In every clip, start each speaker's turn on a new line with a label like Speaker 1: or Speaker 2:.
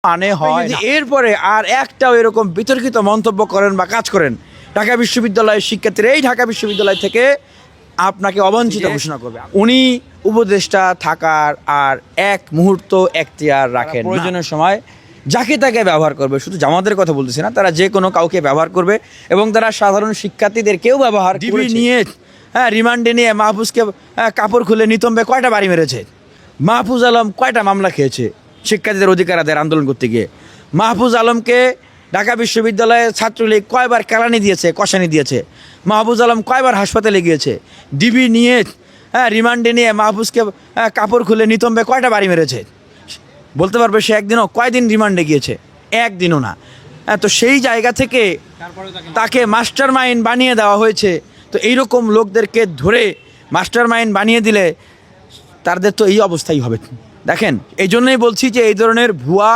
Speaker 1: মানে হয় না। এরপরে আর একটাও এরকম বিতর্কিত মন্তব্য করেন বা কাজ করেন, ঢাকা বিশ্ববিদ্যালয়ের শিক্ষার্থীরা এই ঢাকা বিশ্ববিদ্যালয় থেকে আপনাকে অবাঞ্ছিত ঘোষণা করবে। উনি উপদেষ্টা থাকার আর এক মুহূর্ত এখতিয়ার রাখেন না। প্রয়োজনের সময় যাকে তাকে ব্যবহার করবে, শুধু জামাতের কথা বলতেছি না, তারা যে কোনো কাউকে ব্যবহার করবে এবং তারা সাধারণ শিক্ষার্থীদেরকেও ব্যবহার নিয়ে রিমান্ডে নিয়ে মাহফুজকে কাপড় খুলে নিতম্বে কয়টা বাড়ি মেরেছে। মাহফুজ আলম কয়টা মামলা খেয়েছে শিক্ষার্থীদের অধিকার আদায়ের আন্দোলন করতে গিয়ে। মাহফুজ আলমকে ঢাকা বিশ্ববিদ্যালয়ে ছাত্রলীগ কয়বার কেলানি দিয়েছে, কষানি দিয়েছে। মাহফুজ আলম কয়বার হাসপাতালে গিয়েছে। ডিবি নিয়ে রিমান্ডে নিয়ে মাহফুজকে কাপড় খুলে নিতম্বে কয়টা বাড়ি মেরেছে বলতে পারবে সে একদিনও? কয়দিন রিমান্ডে গিয়েছে? একদিনও না। তো সেই জায়গা থেকে তাকে মাস্টার মাইন্ড বানিয়ে দেওয়া হয়েছে। তো এইরকম লোকদেরকে ধরে মাস্টার মাইন্ড বানিয়ে দিলে তাদের তো এই অবস্থাই হবে। দেখেন, এই জন্যই বলছি যে এই ধরনের ভুয়া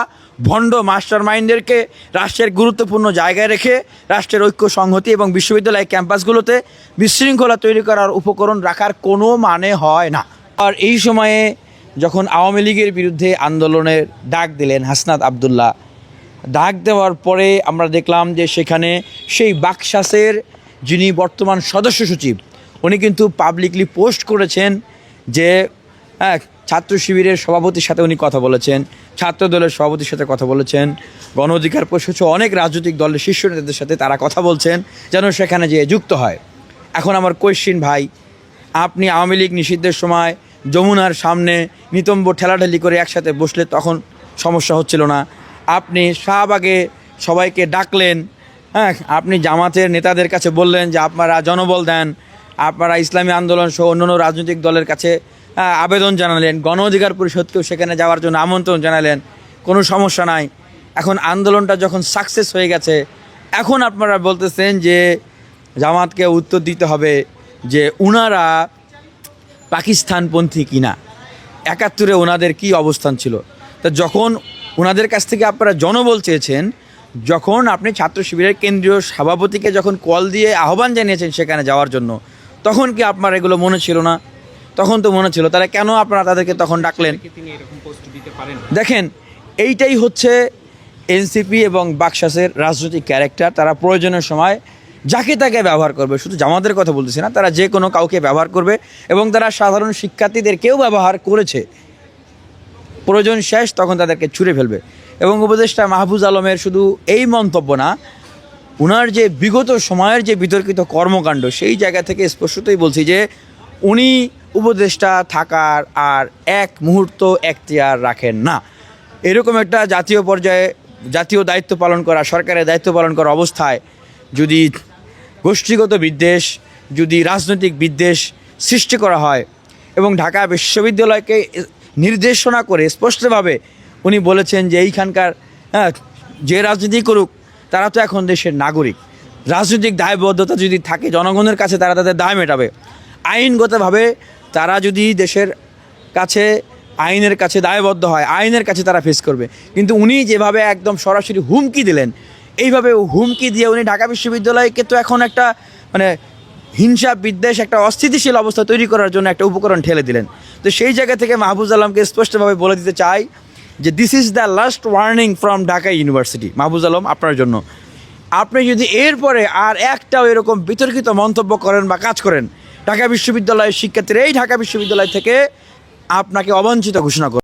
Speaker 1: ভণ্ড মাস্টার মাইন্ডদেরকে রাষ্ট্রের গুরুত্বপূর্ণ জায়গায় রেখে রাষ্ট্রের ঐক্য সংহতি এবং বিশ্ববিদ্যালয় ক্যাম্পাসগুলোতে বিশৃঙ্খলা তৈরি করার উপকরণ রাখার কোনো মানে হয় না। আর এই সময়ে যখন আওয়ামী লীগের বিরুদ্ধে আন্দোলনের ডাক দিলেন হাসনাত আবদুল্লাহ, ডাক দেওয়ার পরে আমরা দেখলাম যে সেখানে সেই বাকশাসের যিনি বর্তমান সদস্য সচিব, উনি কিন্তু পাবলিকলি পোস্ট করেছেন যে ছাত্র শিবিরের সভাপতির সাথে উনি কথা বলেছেন, ছাত্র দলের সভাপতির সাথে কথা বলেছেন, গণ অধিকার পরিষদ অনেক রাজনৈতিক দলের শীর্ষ নেতাদের সাথে তারা কথা বলছেন যেন সেখানে যেয়ে যুক্ত হয়। এখন আমার কোয়েশ্চিন ভাই, আপনি আওয়ামী লীগ নিষিদ্ধের সময় যমুনার সামনে নিতম্ব ঠেলাঠেলি করে একসাথে বসলে তখন সমস্যা হচ্ছিল না। আপনি শাহবাগে সবাইকে ডাকলেন, আপনি জামাতের নেতাদের কাছে বললেন যে আপনারা জনবল দেন, আপনারা ইসলামী আন্দোলন সহ অন্যান্য রাজনৈতিক দলের কাছে আবেদন জানালেন, গণ অধিকার পরিষদকেও সেখানে যাওয়ার জন্য আমন্ত্রণ জানালেন, কোনো সমস্যা নাই। এখন আন্দোলনটা যখন সাকসেস হয়ে গেছে, এখন আপনারা বলতেছেন যে জামাতকে উত্তর দিতে হবে যে উনারা পাকিস্তানপন্থী কিনা, ৭১ ওনাদের কী অবস্থান ছিল। তা যখন ওনাদের কাছ থেকে আপনারা জনবল চেয়েছেন, যখন আপনি ছাত্র শিবিরের কেন্দ্রীয় সভাপতিকে যখন কল দিয়ে আহ্বান জানিয়েছেন সেখানে যাওয়ার জন্য, তখন কি আপনার এগুলো মনে ছিল না? তখন তো মনে ছিল। তাহলে কেন আপনারা তাদেরকে তখন ডাকলেন? দেখেন, এইটাই হচ্ছে এনসিপি এবং বাকশাসের রাজনৈতিক ক্যারেক্টার। তারা প্রয়োজনের সময় যাকে তাকে ব্যবহার করবে, শুধু জামাতের কথা বলতেছি না, তারা যে কোনো কাউকে ব্যবহার করবে এবং তারা সাধারণ শিক্ষার্থীদেরকেও ব্যবহার করেছে। প্রয়োজন শেষ তখন তাদেরকে ছুঁড়ে ফেলবে। এবং উপদেষ্টা মাহফুজ আলমের শুধু এই মন্তব্য না, ওনার যে বিগত সময়ের যে বিতর্কিত কর্মকাণ্ড, সেই জায়গা থেকে স্পষ্টতই বলছি যে উনি উপদেষ্টা থাকার আর এক মুহূর্ত এখতিয়ার রাখেন না। এরকম একটা জাতীয় পর্যায়ে জাতীয় দায়িত্ব পালন করা, সরকারের দায়িত্ব পালন করা অবস্থায় যদি গোষ্ঠীগত বিদ্বেষ, যদি রাজনৈতিক বিদ্বেষ সৃষ্টি করা হয় এবং ঢাকা বিশ্ববিদ্যালয়কে নির্দেশনা করে স্পষ্টভাবে উনি বলেছেন যে এইখানকার যে রাজনীতি করুক তারা তো এখন দেশের নাগরিক, রাজনৈতিক দায়বদ্ধতা যদি থাকে জনগণের কাছে তারা তাদের দায় মেটাবে, আইনগতভাবে তারা যদি দেশের কাছে আইনের কাছে দায়বদ্ধ হয়, আইনের কাছে তারা ফেস করবে। কিন্তু উনি যেভাবে একদম সরাসরি হুমকি দিলেন, এইভাবে হুমকি দিয়ে উনি ঢাকা বিশ্ববিদ্যালয়কে তো এখন একটা হিংসা বিদ্বেষ, একটা অস্থিতিশীল অবস্থা তৈরি করার জন্য একটা উপকরণ ঠেলে দিলেন। তো সেই জায়গা থেকে মাহফুজ আলমকে স্পষ্টভাবে বলে দিতে চাই যে this is the last warning from Dhaka university. Mahfuz Alam, আপনার জন্য, আপনি যদি এরপরে আর একটাও এরকম বিতর্কিত মন্তব্য করেন বা কাজ করেন, ঢাকা বিশ্ববিদ্যালয়ের শিক্ষার্থীরা এই ঢাকা বিশ্ববিদ্যালয় থেকে আপনাকে অবাঞ্ছিত ঘোষণা করবে।